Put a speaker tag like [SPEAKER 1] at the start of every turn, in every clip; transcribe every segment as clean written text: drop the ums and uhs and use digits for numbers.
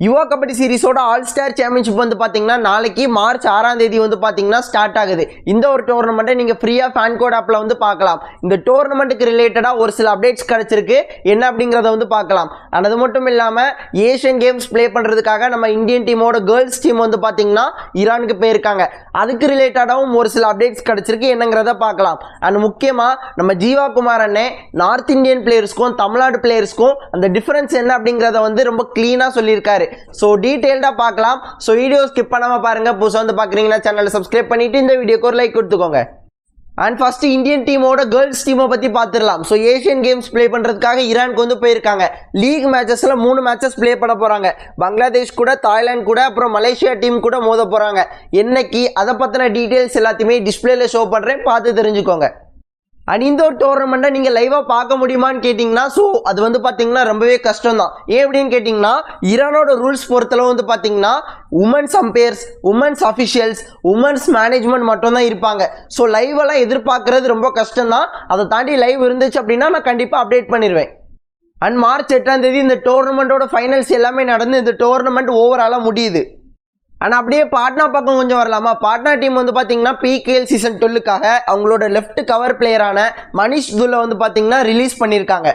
[SPEAKER 1] யுவா kabaddi சீரிஸோட all star championship வந்து பார்த்தீங்கன்னா நாளைக்கு மார்ச் 6ஆம் தேதி வந்து பார்த்தீங்கன்னா ஸ்டார்ட் ஆகுது. இந்த ஒரு டோர்னமெண்ட்டை நீங்கள் ஃப்ரீயாக ஃபேன் கோட் ஆப்பில் வந்து பார்க்கலாம். இந்த டோர்னமெண்ட்டுக்கு ரிலேட்டடாக ஒரு சில அப்டேட்ஸ் கிடச்சிருக்கு, என்ன அப்படிங்கிறத வந்து பார்க்கலாம். அது மட்டும் இல்லாமல் ஏஷியன் கேம்ஸ் ப்ளே பண்ணுறதுக்காக நம்ம இந்தியன் டீமோட கேர்ள்ஸ் டீம் வந்து பார்த்தீங்கன்னா ஈரானுக்கு போயிருக்காங்க. அதுக்கு ரிலேட்டடாகவும் ஒரு சில அப்டேட்ஸ் கிடச்சிருக்கு, என்னங்கிறத பார்க்கலாம். அண்ட் முக்கியமாக நம்ம ஜீவா குமார் அண்ணே நார்த் இந்தியன் பிளேயர்ஸ்க்கும் தமிழ்நாடு பிளேயர்ஸ்க்கும் அந்த டிஃபரன்ஸ் என்ன அப்படிங்கிறத வந்து ரொம்ப க்ளீனாக சொல்லியிருக்காரு. ஸோ டீட்டெயில்டாக பார்க்கலாம். ஸோ வீடியோ ஸ்கிப் பண்ணாமல் பாருங்கள். புதுசாக வந்து பார்க்குறீங்கன்னா சேனலை சப்ஸ்கிரைப் பண்ணிவிட்டு இந்த வீடியோக்கு ஒரு லைக் கொடுத்துக்கோங்க. அண்ட் ஃபர்ஸ்ட் இந்தியன் டீமோட கேர்ள்ஸ் டீமை பற்றி பார்த்துடலாம். ஸோ ஏஷியன் கேம்ஸ் ப்ளே பண்ணுறதுக்காக ஈரானுக்கு வந்து போயிருக்காங்க. லீக் மேட்சஸில் 3 மேட்சஸ் ப்ளே பண்ண போகிறாங்க. பங்களாதேஷ் கூட, தாய்லாந்து கூட, அப்புறம் மலேசியா டீம் கூட மோத போகிறாங்க. என்னைக்கு அதை பற்றின டீட்டெயில்ஸ் எல்லாத்தையுமே டிஸ்பிளேல ஷோ பண்ணுறேன், பார்த்து தெரிஞ்சுக்கோங்க. அண்ட் இந்த ஒரு டோர்னமெண்ட்டை நீங்கள் லைவாக பார்க்க முடியுமான்னு கேட்டிங்கன்னா ஸோ அது வந்து பார்த்தீங்கன்னா ரொம்பவே கஷ்டம் தான். ஏன் அப்படின்னு கேட்டிங்கன்னா ஈரானோட ரூல்ஸ் பொறுத்தளவு வந்து பார்த்தீங்கன்னா women's umpires, women's officials, women's management மட்டும் தான் இருப்பாங்க. ஸோ லைவெல்லாம் எதிர்பார்க்குறது ரொம்ப கஷ்டம் தான். அதை தாண்டி லைவ் இருந்துச்சு அப்படின்னா நான் கண்டிப்பாக அப்டேட் பண்ணிடுவேன். அண்ட் மார்ச் 8ஆம் தேதி இந்த டோர்னமெண்ட்டோட ஃபைனல்ஸ் எல்லாமே நடந்து இந்த டோர்னமெண்ட் ஓவராலாக முடியுது. ஆனால் அப்படியே பாட்னா பக்கம் கொஞ்சம் வரலாமா. பாட்னா டீம் வந்து பார்த்தீங்கன்னா PKL சீசன் 12க்காக அவங்களோட லெஃப்ட் கவர் பிளேயரான மனிஷ் துல்லை வந்து பார்த்தீங்கன்னா ரிலீஸ் பண்ணியிருக்காங்க.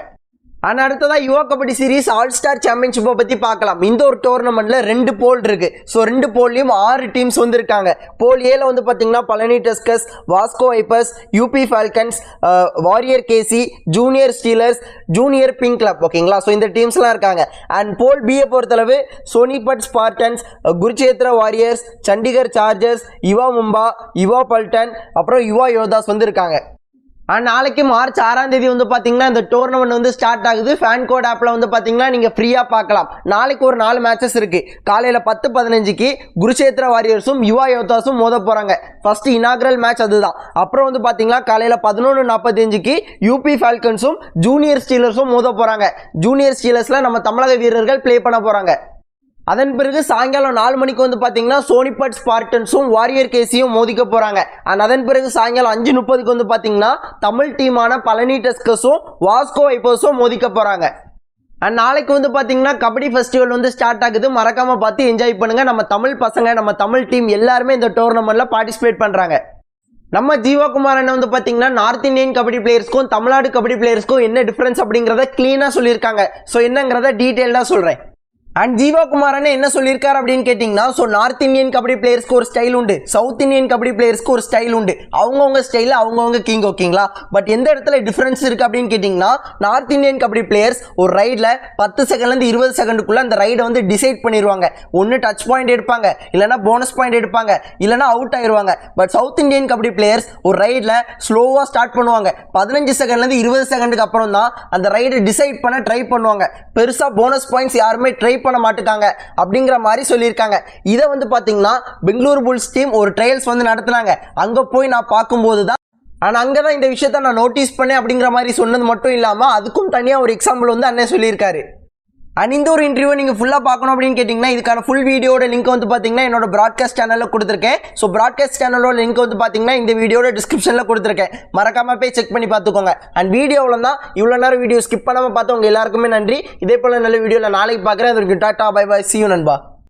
[SPEAKER 1] ஆனால் அடுத்ததாக யுவா கபடி சீரிஸ் ஆல் ஸ்டார் சாம்பியன்ஷிப்பை பற்றி பார்க்கலாம். இந்த ஒரு டோர்னமெண்ட்டில் 2 போல் இருக்குது. ஸோ 2 போல்லையும் 6 டீம்ஸ் வந்து இருக்காங்க. போல் ஏல வந்து பார்த்தீங்கன்னா Palani Tuskers, Vasco Vipers, UP Falcons, Warrior KC, Junior Steelers, Junior Pink Club, ஓகேங்களா. ஸோ இந்த டீம்ஸ்லாம் இருக்காங்க. அண்ட் போல் பியை பொறுத்தளவு Sonipat Spartans, Kurukshetra Warriors, Chandigarh Chargers, Yuva Mumba, Yuva Paltan, அப்புறம் யுவா யோதாஸ் வந்து இருக்காங்க. அண்ட் நாளைக்கு மார்ச் 6ஆம் தேதி வந்து பார்த்தீங்கன்னா இந்த டோர்னமெண்ட் வந்து ஸ்டார்ட் ஆகுது. ஃபேன் கோட் ஆப்பில் வந்து பார்த்தீங்கன்னா நீங்கள் ஃப்ரீயாக பார்க்கலாம். நாளைக்கு ஒரு 4 மேட்சஸ் இருக்குது. காலையில் 10:15க்கு குருச்சேத்ரா வாரியர்ஸும் யுவா யோதாஸும் மோத போகிறாங்க. ஃபர்ஸ்ட் இனாகரல் மேட்ச் அதுதான். அப்புறம் வந்து பார்த்தீங்கன்னா காலையில் 11:45க்கு UP ஃபால்கன்ஸும் ஜூனியர் ஸ்டீலர்ஸும் மோத போகிறாங்க. ஜூனியர் ஸ்டீலர்ஸில் நம்ம தமிழக வீரர்கள் ப்ளே பண்ண போகிறாங்க. அதன் பிறகு சாயங்காலம் 4 மணிக்கு வந்து பார்த்தீங்கன்னா சோனிபட் ஸ்பார்டன்ஸும் வாரியர் KCயும் மோதிக்க போகிறாங்க. அண்ட் அதன் பிறகு சாயங்காலம் 5:30க்கு வந்து பார்த்தீங்கன்னா தமிழ் டீமான பழனி டஸ்கஸும் வாஸ்கோ வைப்பர்ஸும் மோதிக்க போகிறாங்க. அண்ட் நாளைக்கு வந்து பார்த்தீங்கன்னா கபடி ஃபெஸ்டிவல் வந்து ஸ்டார்ட் ஆகுது. மறக்காமல் பார்த்து என்ஜாய் பண்ணுங்கள். நம்ம தமிழ் பசங்க, நம்ம தமிழ் டீம் எல்லாருமே இந்த டோர்னமெண்ட்டில் பார்ட்டிசிபேட் பண்ணுறாங்க. நம்ம ஜீவா குமார் அண்ணன் வந்து பார்த்தீங்கன்னா நார்த் இந்தியன் கபடி பிளேயர்ஸ்க்கும் தமிழ்நாடு கபடி பிளேயர்ஸ்க்கும் என்ன டிஃப்ரென்ஸ் அப்படிங்கிறத க்ளீனாக சொல்லியிருக்காங்க. ஸோ என்னங்கிறத டீட்டெயில்டாக சொல்கிறேன். அண்ட் ஜீவா குமார் அண்ணன் என்ன சொல்லியிருக்காரு அப்படின்னு கேட்டிங்கன்னா ஸோ நார்த் இந்தியன் கபடி பிளேயர்ஸ்க்கு ஒரு ஸ்டைல் உண்டு, சவுத் இந்தியன் கபடி பிளேயர்ஸ்க்கு ஒரு ஸ்டைல் உண்டு. அவங்கவுங்க ஸ்டைலில் அவங்கவுங்க கிங், ஓகேங்களா. பட் எந்த இடத்துல டிஃப்ரென்ஸ் இருக்குது அப்படின்னு கேட்டிங்கன்னா நார்த் இந்தியன் கபடி பிளேயர்ஸ் ஒரு ரைடில் 10 செகண்ட்லேருந்து 20 செகண்டுக்குள்ளே அந்த ரைடை வந்து டிசைட் பண்ணிடுவாங்க. ஒன்று டச் பாயிண்ட் எடுப்பாங்க, இல்லைனா போனஸ் பாயிண்ட் எடுப்பாங்க, இல்லைனா அவுட் ஆயிடுவாங்க. But south Indian kabaddi players ஒரு ரைடில் ஸ்லோவாக ஸ்டார்ட் பண்ணுவாங்க. 15 செகண்ட்லேருந்து 20 செகண்டுக்கு அப்புறம் தான் அந்த ரைடை டிசைட் பண்ண ட்ரை பண்ணுவாங்க. பெருசாக போனஸ் பாயிண்ட்ஸ் யாருமே ட்ரை பண்ண மாட்டாங்க அப்படிங்கிற மாதிரி சொல்லியிருக்காங்க. இதை வந்து பார்த்தீங்கன்னா பெங்களூரு புல்ஸ் டீம் ஒரு ட்ரையல்ஸ் வந்து நடத்துனாங்க. அங்கே போய் நான் பார்க்கும்போது தான் ஆனால் அங்கே தான் இந்த விஷயத்தை நான் நோட்டீஸ் பண்ணேன் அப்படிங்கிற மாதிரி சொன்னது மட்டும் இல்லாமல் அதுக்கும் தனியாக ஒரு எக்ஸாம்பிள் வந்து அண்ணன் சொல்லியிருக்காரு. அண்ட் இந்த ஒரு இன்டர்வியூ நீங்கள் ஃபுல்லாக பார்க்கணும் அப்படின்னு கேட்டிங்கன்னா இதுக்கான ஃபுல் வீடியோட லிங்க் வந்து பார்த்தீங்கன்னா என்னோட ப்ராட்காஸ்ட் சேனலில் கொடுத்துருக்கேன். ஸோ ப்ராட்காஸ்ட் சேனலோட லிங்க் வந்து பார்த்தீங்கன்னா இந்த வீடியோட டிஸ்கிரிப்ஷனில் கொடுத்துருக்கேன். மறக்காமல் போய் செக் பண்ணி பார்த்துக்கோங்க. அண்ட் வீடியோவில் தான் இவ்வளோ நேரம் வீடியோ ஸ்கிப் பண்ணாமல் பார்த்தவங்க எல்லாருக்குமே நன்றி. இதே போல் நல்ல வீடியோவில் நாளைக்கு பார்க்குறேன். அதற்கு tata, bye bye, see you நண்பா.